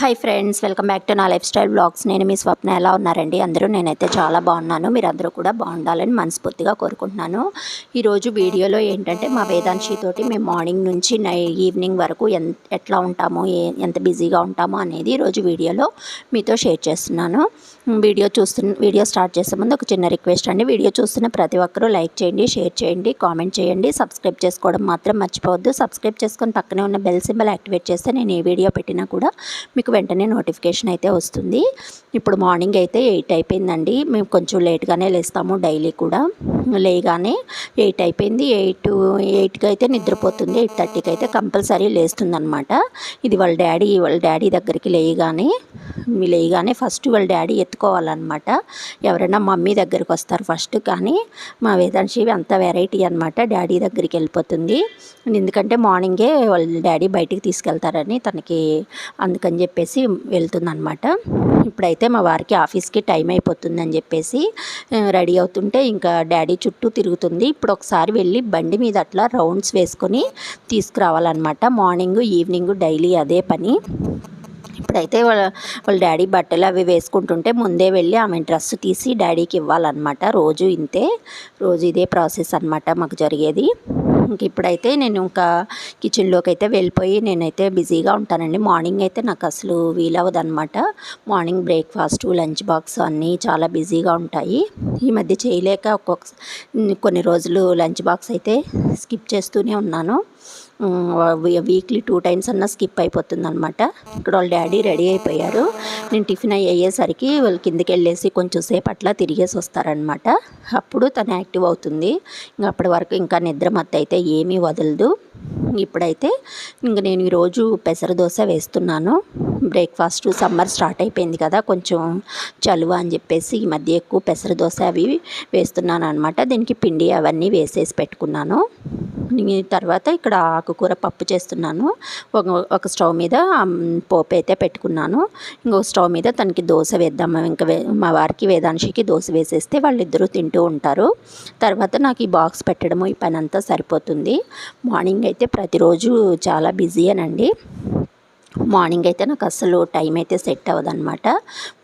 Hi friends, welcome back to నా life style blogs. నేను మీ స్వప్న. ఎలా ఉన్నారండి అందరూ? నేనైతే చాలా బాగున్నాను. మీరందరూ కూడా బాగుండాలని మనస్ఫూర్తిగా కోరుకుంటున్నాను. ఈరోజు వీడియోలో ఏంటంటే మా వేదాంశి తోటి మేము మార్నింగ్ నుంచి ఈవినింగ్ వరకు ఎట్లా ఉంటామో, ఎంత బిజీగా ఉంటామో అనేది ఈరోజు వీడియోలో మీతో షేర్ చేస్తున్నాను. వీడియో స్టార్ట్ చేసే ముందు ఒక చిన్న రిక్వెస్ట్ అండి. వీడియో చూస్తున్న ప్రతి ఒక్కరూ లైక్ చేయండి, షేర్ చేయండి, కామెంట్ చేయండి, సబ్స్క్రైబ్ చేసుకోవడం మాత్రం మర్చిపోవద్దు. సబ్స్క్రైబ్ చేసుకొని పక్కనే ఉన్న బెల్ సింబల్ యాక్టివేట్ చేస్తే నేను ఏ వీడియో పెట్టినా కూడా మీకు వెంటనే నోటిఫికేషన్ అయితే వస్తుంది. ఇప్పుడు మార్నింగ్ అయితే 8 అయిపోయిందండి. మేము కొంచెం లేట్గానే లేస్తాము డైలీ కూడా. లేగానే 8 అయిపోయింది. 8కి అయితే నిద్రపోతుంది. 8:30కి అయితే కంపల్సరీ లేస్తుందనమాట. ఇది వాళ్ళ డాడీ దగ్గరికి లేయగానే ఫస్ట్ వాళ్ళ డాడీ ఎత్తుకోవాలన్నమాట. ఎవరైనా మమ్మీ దగ్గరికి వస్తారు ఫస్ట్, కానీ మా వేదాంశి అంత వెరైటీ అనమాట. డాడీ దగ్గరికి వెళ్ళిపోతుంది. ఎందుకంటే మార్నింగే వాళ్ళ డాడీ బయటికి తీసుకెళ్తారని తనకి, అందుకని చెప్పేసి వెళ్తుందనమాట. ఇప్పుడైతే మా వారికి ఆఫీస్కి టైం అయిపోతుందని చెప్పేసి రెడీ అవుతుంటే ఇంకా డాడీ చుట్టూ తిరుగుతుంది. ఇప్పుడు ఒకసారి వెళ్ళి బండి మీద అట్లా రౌండ్స్ వేసుకొని తీసుకురావాలన్నమాట. మార్నింగ్ ఈవినింగ్ డైలీ అదే పని. ఇప్పుడైతే వాళ్ళ డాడీ బట్టలు అవి వేసుకుంటుంటే ముందే వెళ్ళి ఆమె డ్రెస్ తీసి డాడీకి ఇవ్వాలన్నమాట. రోజు ఇదే ప్రాసెస్ అనమాట మాకు జరిగేది. ఇంక ఇప్పుడైతే నేను ఇంకా కిచెన్లోకి అయితే వెళ్ళిపోయి నేనైతే బిజీగా ఉంటానండి. మార్నింగ్ అయితే నాకు అసలు వీలవ్వదు అనమాట. మార్నింగ్ బ్రేక్ఫాస్ట్, లంచ్ బాక్స్ అన్నీ చాలా బిజీగా ఉంటాయి. ఈ మధ్య చేయలేక కొన్ని రోజులు లంచ్ బాక్స్ అయితే స్కిప్ చేస్తూనే ఉన్నాను. వీక్లీ 2 టైమ్స్ అన్నా స్కిప్ అయిపోతుంది అనమాట. ఇక్కడ వాళ్ళ డాడీ రెడీ అయిపోయారు. నేను టిఫిన్ అయ్యేసరికి వాళ్ళు కిందకి వెళ్ళేసి కొంచెం సేపు అట్లా తిరిగేసి వస్తారనమాట. అప్పుడు తను యాక్టివ్ అవుతుంది. ఇంకా అప్పటి వరకు ఇంకా నిద్ర మత్తు అయితే ఏమీ వదలదు. ఇప్పుడైతే ఇంక నేను ఈరోజు పెసర దోశ వేస్తున్నాను. బ్రేక్ఫాస్ట్ సమ్మర్ స్టార్ట్ అయిపోయింది కదా, కొంచెం చలువ అని చెప్పేసి ఈ మధ్య ఎక్కువ పెసర దోశ అవి వేస్తున్నాను అనమాట. దీనికి పిండి అవన్నీ వేసేసి పెట్టుకున్నాను. తర్వాత ఇక్కడ ఆకుకూర పప్పు చేస్తున్నాను. ఒక స్టవ్ మీద పోపు అయితే పెట్టుకున్నాను. ఇంకో స్టవ్ మీద తనకి దోశ వేద్దాము. ఇంకా మా వారికి వేదాంశికి దోశ వేసేస్తే వాళ్ళిద్దరూ తింటూ ఉంటారు. తర్వాత నాకు ఈ బాక్స్ పెట్టడము ఈ పని అంతా సరిపోతుంది. మార్నింగ్ అయితే ప్రతిరోజు చాలా బిజీయేనండి. మార్నింగ్ అయితే నాకు అసలు టైం అయితే సెట్ అవ్వదన్నమాట.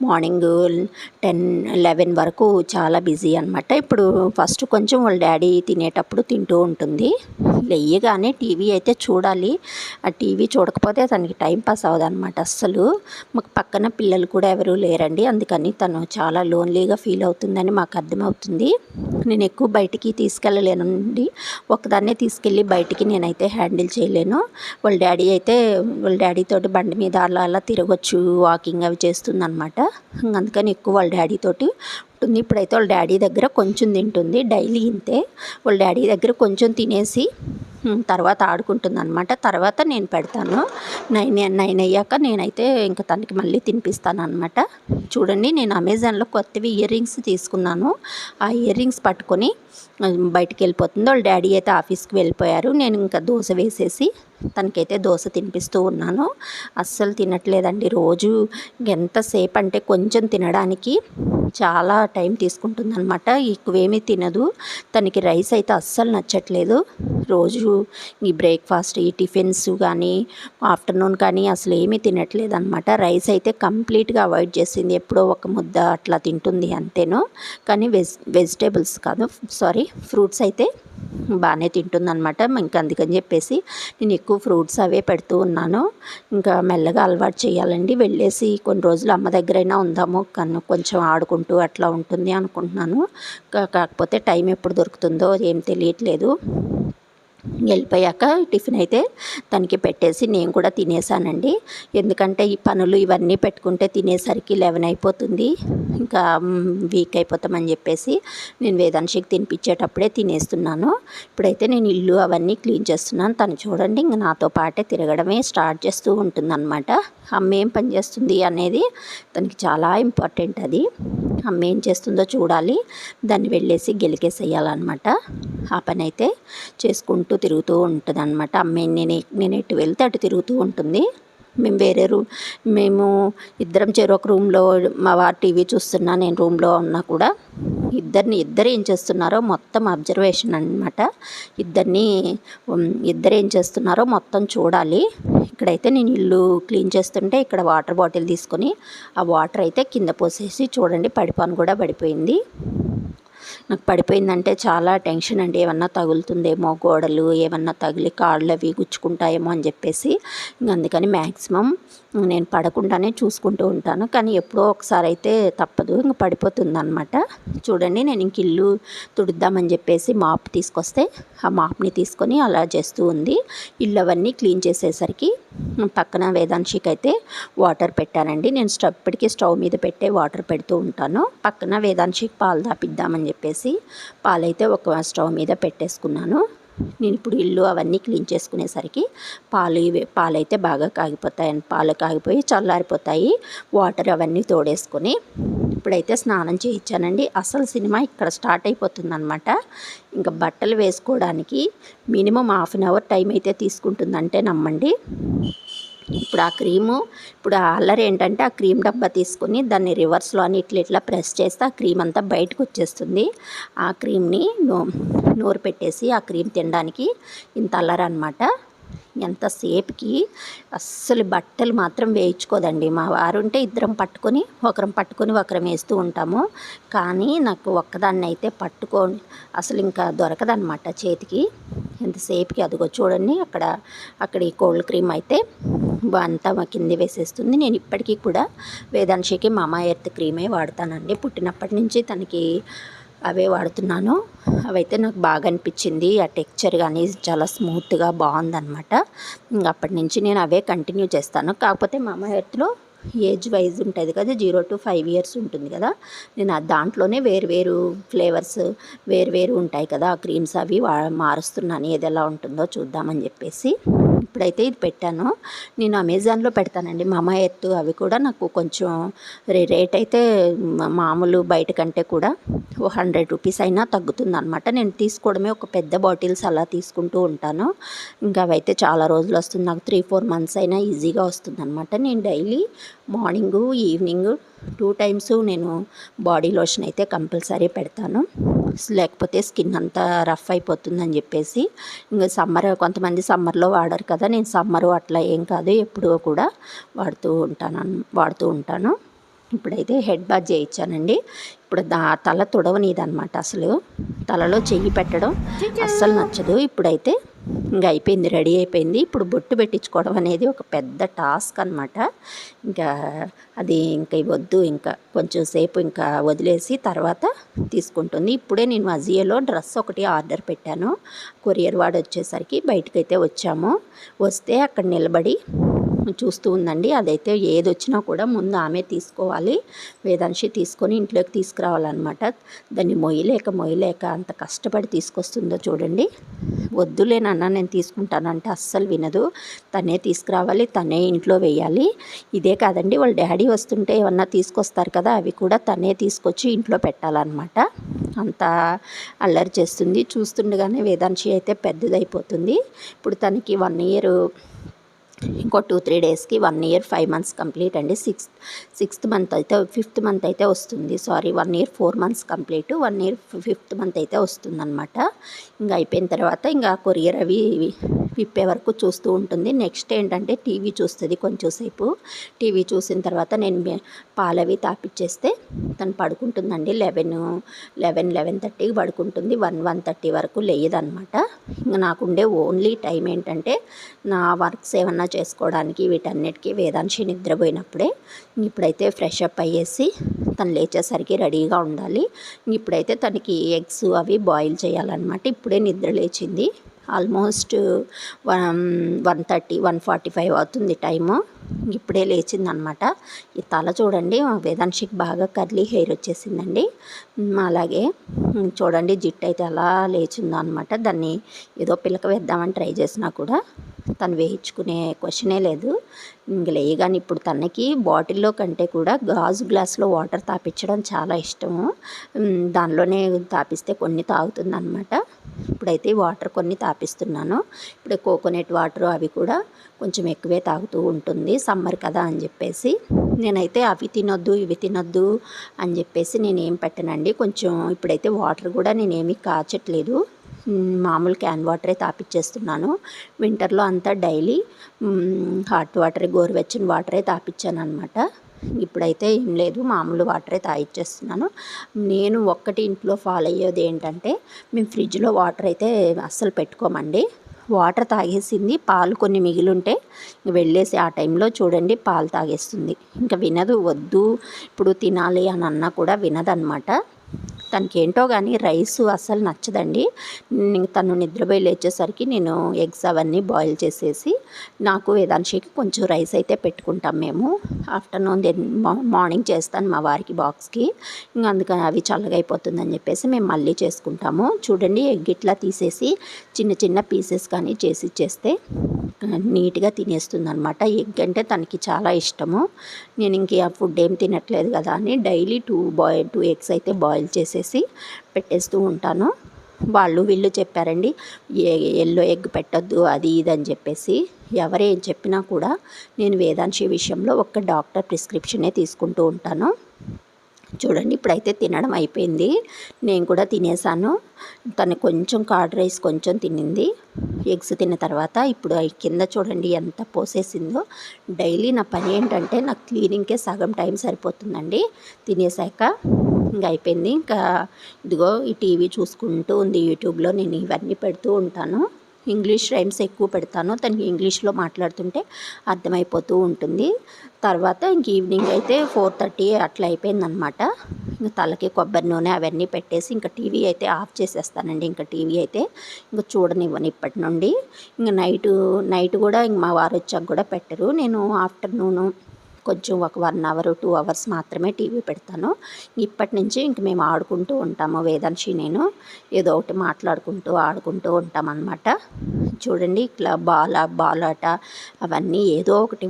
మార్నింగ్ 10-11 వరకు చాలా బిజీ అనమాట. ఇప్పుడు ఫస్ట్ కొంచెం వాళ్ళ డాడీ తినేటప్పుడు తింటూ ఉంటుంది. లేయగానే టీవీ అయితే చూడాలి. ఆ టీవీ చూడకపోతే తనకి టైం పాస్ అవ్వదన్నమాట అస్సలు. మాకు పక్కన పిల్లలు కూడా ఎవరూ లేరండి. అందుకని తను చాలా లోన్లీగా ఫీల్ అవుతుందని మాకు అర్థమవుతుంది. నేను ఎక్కువ బయటికి తీసుకెళ్ళలేనండి. ఒకదాన్నే తీసుకెళ్ళి బయటికి నేనైతే హ్యాండిల్ చేయలేను. వాళ్ళ డాడీతో బండి మీద అలా తిరగొచ్చు, వాకింగ్ అవి చేస్తుందన్నమాట. అందుకని ఎక్కువ వాళ్ళ డాడీతోటి ఉంటుంది. ఇప్పుడైతే వాళ్ళ డాడీ దగ్గర కొంచెం తింటుంది. డైలీ ఇంతే. వాళ్ళ డాడీ దగ్గర కొంచెం తినేసి తర్వాత ఆడుకుంటుందన్నమాట. తర్వాత నేను పెడతాను. 9 అయ్యాక నేనైతే ఇంకా తనకి మళ్ళీ తినిపిస్తాను అనమాట. చూడండి, నేను అమెజాన్లో కొత్తవి ఇయర్ రింగ్స్ తీసుకున్నాను. ఆ ఇయర్ రింగ్స్ పట్టుకొని బయటికి వెళ్ళిపోతుంది. వాళ్ళ డాడీ అయితే ఆఫీస్కి వెళ్ళిపోయారు. నేను ఇంకా దోశ వేసేసి తనకైతే దోశ తినిపిస్తూ ఉన్నాను. అస్సలు తినట్లేదండి. రోజు ఎంతసేపు అంటే కొంచెం తినడానికి చాలా టైం తీసుకుంటుందన్నమాట. ఎక్కువేమీ తినదు. తనకి రైస్ అయితే అస్సలు నచ్చట్లేదు. రోజు ఈ బ్రేక్ఫాస్ట్, ఈ టిఫిన్స్ కానీ ఆఫ్టర్నూన్ కానీ అసలు ఏమీ తినట్లేదు అనమాట. రైస్ అయితే కంప్లీట్గా అవాయిడ్ చేసింది. ఎప్పుడో ఒక ముద్ద అట్లా తింటుంది అంతేను. కానీ వెజిటేబుల్స్ కాదు, ఫ్రూట్స్ అయితే బాగానే తింటుందన్నమాట. ఇంకా అందుకని చెప్పేసి నేను ఎక్కువ ఫ్రూట్స్ అవే పెడుతూ ఉన్నాను. ఇంకా మెల్లగా అలవాటు చేయాలండి. వెళ్ళేసి కొన్ని రోజులు అమ్మ దగ్గరైనా ఉందాము, కొంచెం ఆడుకుంటూ అట్లా ఉంటుంది అనుకుంటున్నాను. కాకపోతే టైం ఎప్పుడు దొరుకుతుందో ఏం తెలియట్లేదు. వెళ్ళిపోయాక టిఫిన్ అయితే తనకి పెట్టేసి నేను కూడా తినేసానండి. ఎందుకంటే ఈ పనులు ఇవన్నీ పెట్టుకుంటే తినేసరికి 11 అయిపోతుంది. ఇంకా వీక్ అయిపోతామని చెప్పేసి నేను వేదాంశికి తినిపించేటప్పుడే తినేస్తున్నాను. ఇప్పుడైతే నేను ఇల్లు అవన్నీ క్లీన్ చేస్తున్నాను. తను చూడండి ఇంకా నాతో పాటే తిరగడమే స్టార్ట్ చేస్తూ ఉంటుందన్నమాట. అమ్మ ఏం పని చేస్తుంది అనేది తనకి చాలా ఇంపార్టెంట్. అది అమ్మ ఏం చేస్తుందో చూడాలి, దాన్ని వెళ్ళేసి గెలికేసేయాలన్నమాట. ఆ పని అయితే చేసుకుంటూ తిరుగుతూ ఉంటుంది అనమాట. అమ్మాయి నేను ఎటు వెళ్తే అటు తిరుగుతూ ఉంటుంది. మేము ఇద్దరం చెరొక రూమ్లో, మా వారు టీవీ చూస్తున్నా, నేను రూమ్లో ఉన్నా కూడా ఇద్దరు ఏం చేస్తున్నారో మొత్తం అబ్జర్వేషన్ అనమాట. ఇద్దరు ఏం చేస్తున్నారో మొత్తం చూడాలి. ఇక్కడైతే నేను ఇల్లు క్లీన్ చేస్తుంటే ఇక్కడ వాటర్ బాటిల్ తీసుకొని ఆ వాటర్ అయితే కింద పోసేసి చూడండి పడిపోను కూడా పడిపోయింది. నాకు పడిపోయిందంటే చాలా టెన్షన్ అండి. ఏమన్నా తగులుతుందేమో, గోడలు ఏమన్నా తగిలి కాళ్ళు అవి గుచ్చుకుంటాయేమో అని చెప్పేసి అందుకని మ్యాక్సిమం నేను పడకుండానే చూసుకుంటూ ఉంటాను. కానీ ఎప్పుడో ఒకసారి అయితే తప్పదు, ఇంక పడిపోతుంది అనమాట. చూడండి నేను ఇంక ఇల్లు తుడుద్దామని చెప్పేసి మాప్ తీసుకొస్తే ఆ మాప్ని తీసుకొని అలా చేస్తూ ఉంది. ఇల్లు అవన్నీ క్లీన్ చేసేసరికి పక్కన వేదాంశికి అయితే వాటర్ పెట్టానండి. నేను ఇప్పటికీ స్టవ్ మీద పెట్టే వాటర్ పెడుతూ ఉంటాను. పక్కన వేదాంశికి పాలు తాపిద్దామని చెప్పేసి పాలైతే ఒక స్టవ్ మీద పెట్టేసుకున్నాను. నేను ఇప్పుడు ఇల్లు అవన్నీ క్లీన్ చేసుకునేసరికి పాలైతే బాగా కాగిపోతాయి. పాలు కాగిపోయి చల్లారిపోతాయి. వాటర్ అవన్నీ తోడేసుకొని ఇప్పుడైతే స్నానం చేయించానండి. అసలు సినిమా ఇక్కడ స్టార్ట్ అయిపోతుంది అనమాట. ఇంకా బట్టలు వేసుకోవడానికి minimum half an hour time అయితే తీసుకుంటుందంటే నమ్మండి. ఇప్పుడు ఆ అల్లరి ఏంటంటే ఆ క్రీమ్ డబ్బా తీసుకొని దాన్ని రివర్స్లో అని ఇట్లా ప్రెస్ చేస్తే ఆ క్రీమ్ అంతా బయటకు వచ్చేస్తుంది. ఆ క్రీమ్ని నోరు పెట్టేసి ఆ క్రీమ్ తినడానికి ఇంత అల్లరి అనమాట. ఎంతసేపుకి అస్సలు బట్టలు మాత్రం వేయించుకోదండి. మా వారు ఉంటే ఇద్దరం పట్టుకొని ఒకరం వేస్తూ ఉంటాము. కానీ నాకు ఒక్కదాన్ని అయితే పట్టుకొని అసలు ఇంకా దొరకదనమాట చేతికి. ఎంతసేపుకి అదిగో చూడండి అక్కడ ఈ కోల్డ్ క్రీమ్ అయితే అంతా కింద వేసేస్తుంది. నేను ఇప్పటికీ కూడా వేదాంశికి మామా ఎర్త్ క్రీమే వాడతానండి. పుట్టినప్పటి నుంచి తనకి అవే వాడుతున్నాను. అవైతే నాకు బాగా అనిపించింది. ఆ టెక్స్చర్ కానీ చాలా స్మూత్గా బాగుందన్నమాట. ఇంకా అప్పటి నుంచి నేను అవే కంటిన్యూ చేస్తాను. కాకపోతే మామా ఎర్త్లో ఏజ్ వైజ్ ఉంటుంది కదా, 0 to 5 years ఉంటుంది కదా. నేను దాంట్లోనే వేరు ఫ్లేవర్స్ వేరు ఉంటాయి కదా ఆ క్రీమ్స్, అవి మారుస్తున్నాను. ఏది ఎలా ఉంటుందో చూద్దామని చెప్పేసి ఇప్పుడైతే ఇది పెట్టాను. నేను అమెజాన్లో పెడతానండి మామా ఎర్త్. అవి కూడా నాకు కొంచెం రేట్ అయితే మామూలు బయట కంటే కూడా 100 రూపీస్ అయినా తగ్గుతుంది అనమాట. నేను తీసుకోవడమే ఒక పెద్ద బాటిల్స్ అలా తీసుకుంటూ ఉంటాను. ఇంకా అవైతే చాలా రోజులు వస్తుంది. నాకు 3-4 months అయినా ఈజీగా వస్తుంది అనమాట. నేను డైలీ మార్నింగు ఈవినింగ్ 2 times నేను బాడీ లోషన్ అయితే కంపల్సరీ పెడతాను. లేకపోతే స్కిన్ అంతా రఫ్ అయిపోతుందని చెప్పేసి. ఇంకా కొంతమంది సమ్మర్లో వాడరు కదా, నేను సమ్మరు అట్లా ఏం కాదు, ఎప్పుడూ కూడా వాడుతూ ఉంటాను. ఇప్పుడైతే హెడ్ బాత్ చేయించానండి. ఇప్పుడు తల తుడవనీదనమాట. అసలు తలలో చెయ్యి పెట్టడం అస్సలు నచ్చదు. ఇప్పుడైతే ఇంకా అయిపోయింది, రెడీ అయిపోయింది. ఇప్పుడు బొట్టు పెట్టించుకోవడం అనేది ఒక పెద్ద టాస్క్ అనమాట. ఇంకా అది వద్దు, ఇంకా కొంచెం సేపు ఇంకా వదిలేసి తర్వాత తీసుకుంటుంది. ఇప్పుడే నేను అజియోలో డ్రెస్ ఒకటి ఆర్డర్ పెట్టాను. కొరియర్ వాడు వచ్చేసరికి బయటకైతే వచ్చాము. వస్తే అక్కడ నిలబడి చూస్తూ ఉందండి. అదైతే ఏది వచ్చినా కూడా ముందు ఆమె తీసుకోవాలి. వేదాంశి తీసుకొని ఇంట్లోకి తీసుకురావాలన్నమాట. దాన్ని మొయ్యలేక అంత కష్టపడి తీసుకొస్తుందో చూడండి. వద్దులేనన్నా నేను తీసుకుంటానంటే అస్సలు వినదు. తనే తీసుకురావాలి, తనే ఇంట్లో వేయాలి. ఇదే కాదండి, వాళ్ళ డాడీ వస్తుంటే ఏమన్నా తీసుకొస్తారు కదా, అవి కూడా తనే తీసుకొచ్చి ఇంట్లో పెట్టాలన్నమాట. అంత అల్లరి చేస్తుంది. చూస్తుండగానే వేదాంశి అయితే పెద్దదైపోతుంది. ఇప్పుడు తనకి 1 year, ఇంకో 2-3 daysకి 1 year 5 months కంప్లీట్ అండి. 5th month అయితే వస్తుంది. 1 year 4 months complete, 1 year 5th month అయితే వస్తుందన్నమాట. ఇంకా అయిపోయిన తర్వాత ఇంకా కొరియర్ అవి విప్పే వరకు చూస్తూ ఉంటుంది. నెక్స్ట్ ఏంటంటే టీవీ చూస్తుంది కొంచెంసేపు. టీవీ చూసిన తర్వాత నేను పాలవి తాపిచ్చేస్తే తను పడుకుంటుందండి. 11-11:30కి పడుకుంటుంది. 1-1:30 వరకు లేదనమాట. ఇంకా నాకుండే ఓన్లీ టైం ఏంటంటే నా వర్క్స్ ఏమన్నా చేసుకోవడానికి వీటన్నిటికీ వేదాంశి నిద్రపోయినప్పుడే. ఇప్పుడైతే ఫ్రెష్ అప్ అయ్యేసి తను లేచేసరికి రెడీగా ఉండాలి. ఇప్పుడైతే తనకి ఎగ్స్ అవి బాయిల్ చేయాలన్నమాట. ఇప్పుడే నిద్ర లేచింది. ఆల్మోస్ట్ 1:30-1:45 అవుతుంది టైము. ఇప్పుడే లేచిందనమాట. ఈ తల చూడండి, వేదాంశికి బాగా కర్లీ హెయిర్ వచ్చేసిందండి. అలాగే చూడండి జిట్టు అయితే అలా లేచిందో అనమాట. దాన్ని ఏదో పిలక వేద్దామని ట్రై చేసినా కూడా తను వేయించుకునే క్వశ్చనే లేదు. ఇంక లేయగానే ఇప్పుడు తనకి బాటిల్లో కంటే కూడా గాజు గ్లాస్లో వాటర్ తాపించడం చాలా ఇష్టము. దానిలోనే తాపిస్తే కొన్ని తాగుతుందన్నమాట. ఇప్పుడైతే వాటర్ కొన్ని తాపిస్తున్నాను. ఇప్పుడు కోకోనట్ వాటర్ అవి కూడా కొంచెం ఎక్కువే తాగుతూ ఉంటుంది, సమ్మర్ కదా అని చెప్పేసి. నేనైతే అవి తినొద్దు ఇవి తినొద్దు అని చెప్పేసి నేనేం పెట్టనండి. కొంచెం ఇప్పుడైతే వాటర్ కూడా నేనేమి కాచట్లేదు, మామూలు క్యాన్ వాటరే తాపిచ్చేస్తున్నాను. వింటర్లో అంతా డైలీ హాట్ వాటరే, గోరువెచ్చని వాటరే తాపిచ్చాను అనమాట. ఇప్పుడైతే ఏం లేదు, మామూలు వాటరే తాగిచ్చేస్తున్నాను. నేను ఒక్కటి ఇంట్లో ఫాలో అయ్యేది ఏంటంటే, మేము ఫ్రిడ్జ్లో వాటర్ అయితే అస్సలు పెట్టుకోమండి. వాటర్ తాగేసింది, పాలు కొన్ని మిగిలింటే వెళ్ళేసి ఆ టైంలో చూడండి పాలు తాగేస్తుంది. ఇంకా వినదు, వద్దు ఇప్పుడు తినాలి అని అన్నా కూడా వినదన్నమాట. తనకి ఏంటో కానీ రైస్ అస్సలు నచ్చదండి. తను నిద్రపోయి లేచేసరికి నేను ఎగ్స్ అవన్నీ బాయిల్ చేసేసి, నాకు వేదాంశికి కొంచెం రైస్ అయితే పెట్టుకుంటాం మేము. ఆఫ్టర్నూన్ మార్నింగ్ చేస్తాను మా వారికి బాక్స్కి. ఇంకా అందుకని అవి చల్లగా అయిపోతుందని చెప్పేసి మేము మళ్ళీ చేసుకుంటాము. చూడండి ఎగ్ ఇట్లా తీసేసి చిన్న చిన్న పీసెస్ కానీ చేసి ఇచ్చేస్తే నీట్గా తినేస్తుంది అనమాట. ఎగ్ అంటే తనకి చాలా ఇష్టము. నేను ఇంక ఆ ఫుడ్ ఏం తినట్లేదు కదా అని డైలీ 2 ఎగ్స్ అయితే బాయిల్ చేసేసి పెట్టేస్తూ ఉంటాను. వాళ్ళు వీళ్ళు చెప్పారండి, ఎల్లో ఎగ్ పెట్టొద్దు అది ఇది అని చెప్పేసి. ఎవరేం చెప్పినా కూడా నేను వేదాంశి విషయంలో ఒక డాక్టర్ ప్రిస్క్రిప్షనే తీసుకుంటూ ఉంటాను. చూడండి ఇప్పుడైతే తినడం అయిపోయింది, నేను కూడా తినేసాను. తను కొంచెం కర్డ్ రైస్ కొంచెం తినింది ఎగ్స్ తిన్న తర్వాత. ఇప్పుడు కింద చూడండి ఎంత పోసేసిందో. డైలీ నా పని ఏంటంటే నాకు క్లీనింగ్కే సగం టైం సరిపోతుందండి. తినేసాక ఇంకా అయిపోయింది. ఇంకా ఇదిగో ఈ టీవీ చూసుకుంటూ ఉంది. యూట్యూబ్లో నేను ఇవన్నీ పెడుతూ ఉంటాను. ఇంగ్లీష్ రైమ్స్ ఎక్కువ పెడతాను, తనకి ఇంగ్లీష్లో మాట్లాడుతుంటే అర్థమైపోతూ ఉంటుంది. తర్వాత ఇంక ఈవినింగ్ అయితే 4:30 అట్లా అయిపోయిందనమాట. ఇంకా తలకి కొబ్బరి నూనె అవన్నీ పెట్టేసి ఇంకా టీవీ అయితే ఆఫ్ చేసేస్తానండి. ఇంకా టీవీ అయితే ఇంకా చూడనివ్వను ఇప్పటి నుండి. ఇంకా నైట్ కూడా ఇంక మా వారు వచ్చాక కూడా పెట్టరు. నేను ఆఫ్టర్నూను కొంచెం ఒక 1 అవర్ 2 అవర్స్ మాత్రమే టీవీ పెడతాను. ఇప్పటి నుంచి ఇంక మేము ఆడుకుంటూ ఉంటాము, వేదాంశి నేను ఏదో ఒకటి మాట్లాడుకుంటూ ఆడుకుంటూ ఉంటామన్నమాట. చూడండి ఇట్లా బాలాట అవన్నీ ఏదో ఒకటి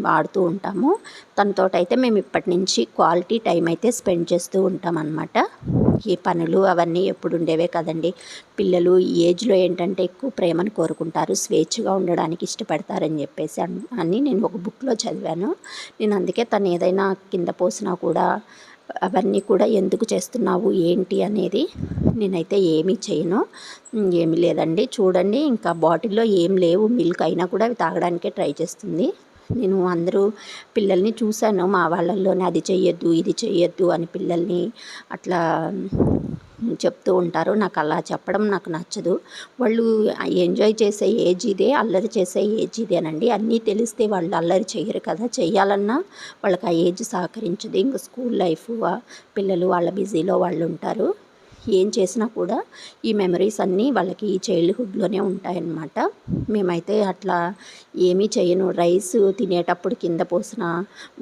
వాడుతూ ఉంటాము. తనతోటైతే మేము ఇప్పటి నుంచి క్వాలిటీ టైం అయితే స్పెండ్ చేస్తూ ఉంటామన్నమాట. ఈ పనులు అవన్నీ ఎప్పుడు ఉండేవే కదండి. పిల్లలు ఈ ఏజ్లో ఏంటంటే ఎక్కువ ప్రేమను కోరుకుంటారు, స్వేచ్ఛగా ఉండడానికి ఇష్టపడతారని చెప్పేసి అని నేను ఒక బుక్లో చదివాను. నేను అందుకే తను ఏదైనా కింద పోసినా కూడా అవన్నీ కూడా ఎందుకు చేస్తున్నావు ఏంటి అనేది నేనైతే ఏమీ చేయను. ఏమీ లేదండి. చూడండి ఇంకా బాటిల్లో ఏం లేవు, మిల్క్ అయినా కూడా అవి తాగడానికే ట్రై చేస్తుంది. నేను అందరూ పిల్లల్ని చూశాను మా వాళ్ళల్లోనే, అది చెయ్యొద్దు ఇది చెయ్యొద్దు అని పిల్లల్ని అట్లా చెప్తూ ఉంటారు. నాకు అలా చెప్పడం నాకు నచ్చదు. వాళ్ళు ఎంజాయ్ చేసే ఏజ్ ఇదే, అల్లరి చేసే ఏజ్ ఇదేనండి. అన్నీ తెలిస్తే వాళ్ళు అల్లరి చేయరు కదా, చెయ్యాలన్నా వాళ్ళకి ఆ ఏజ్ సహకరించదు. ఇంకా స్కూల్ లైఫ్ పిల్లలు వాళ్ళ బిజీలో వాళ్ళు ఉంటారు. ఏం చేసినా కూడా ఈ మెమరీస్ అన్నీ వాళ్ళకి ఈ చైల్డ్హుడ్లోనే ఉంటాయన్నమాట. మేమైతే అట్లా ఏమీ చేయను. రైస్ తినేటప్పుడు కింద పోసిన,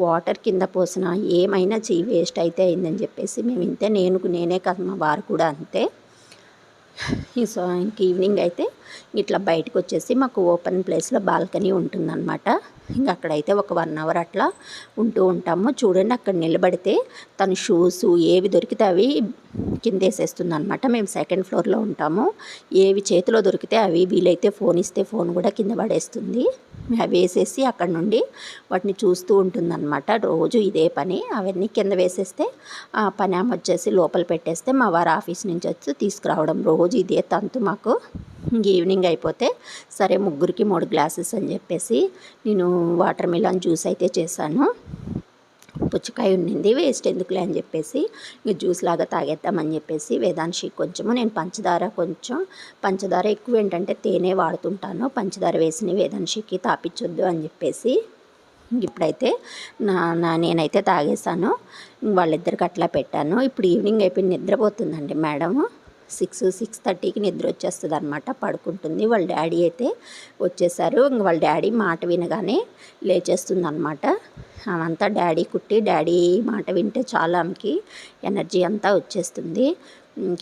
వాటర్ కింద పోసిన, ఏమైనా చెయ్యి వేస్ట్ అయితే అయిందని చెప్పేసి మేము ఇంతే. నేనే కాదు మా వారు కూడా అంతే. సో ఇంక ఈవినింగ్ అయితే ఇట్లా బయటకు వచ్చేసి మాకు ఓపెన్ ప్లేస్లో బాల్కనీ ఉంటుందన్నమాట. ఇంకా అక్కడైతే ఒక 1 అవర్ అట్లా ఉంటూ ఉంటాము. చూడండి అక్కడ నిలబడితే తన షూస్ ఏవి దొరికితే అవి కిందేసేస్తుంది అనమాట. మేము 2nd ఫ్లోర్లో ఉంటాము. ఏవి చేతిలో దొరికితే అవి, వీలైతే ఫోన్ ఇస్తే ఫోన్ కూడా కింద పడేస్తుంది. అవి వేసేసి అక్కడ నుండి వాటిని చూస్తూ ఉంటుందన్నమాట. రోజు ఇదే పని. అవన్నీ కింద వేసేస్తే ఆ పని ఆమె వచ్చేసి లోపల పెట్టేస్తే మా వారు ఆఫీస్ నుంచి వచ్చి తీసుకురావడం, రోజు ఇదే తంతు మాకు. ఈవినింగ్ అయిపోతే సరే ముగ్గురికి 3 గ్లాసెస్ అని చెప్పేసి నేను వాటర్ మిలన్ జ్యూస్ అయితే చేశాను. పుచ్చకాయ ఉండింది, వేస్ట్ ఎందుకులే అని చెప్పేసి ఇంక జ్యూస్ లాగా తాగేద్దామని చెప్పేసి వేదాంశి కొంచెము, నేను పంచదార ఎక్కువ ఏంటంటే తేనె వాడుతుంటాను. పంచదార వేసిన వేదాంశికి తాపించొద్దు అని చెప్పేసి ఇప్పుడైతే నేనైతే తాగేసాను. వాళ్ళిద్దరికి అట్లా పెట్టాను. ఇప్పుడు ఈవినింగ్ అయిపోయి నిద్రపోతుందండి మేడము. 6:30కి నిద్ర వచ్చేస్తుంది అనమాట, పడుకుంటుంది. వాళ్ళ డాడీ అయితే వచ్చేసారు. ఇంక వాళ్ళ డాడీ మాట వినగానే లేచేస్తుంది అనమాట. ఆమంతా డాడీ మాట వింటే చాలా ఆమెకి ఎనర్జీ అంతా వచ్చేస్తుంది.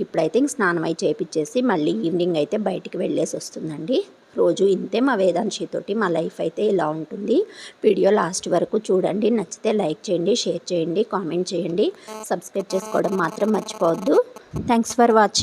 ఇప్పుడైతే ఇంక స్నానం అయి చేపించేసి మళ్ళీ ఈవినింగ్ అయితే బయటికి వెళ్ళేసి వస్తుందండి. రోజు ఇంతే మా వేదాంశితోటి మా లైఫ్ అయితే ఇలా ఉంటుంది. వీడియో లాస్ట్ వరకు చూడండి. నచ్చితే లైక్ చేయండి, షేర్ చేయండి, కామెంట్ చేయండి. సబ్స్క్రైబ్ చేసుకోవడం మాత్రం మర్చిపోవద్దు. Thanks for watching.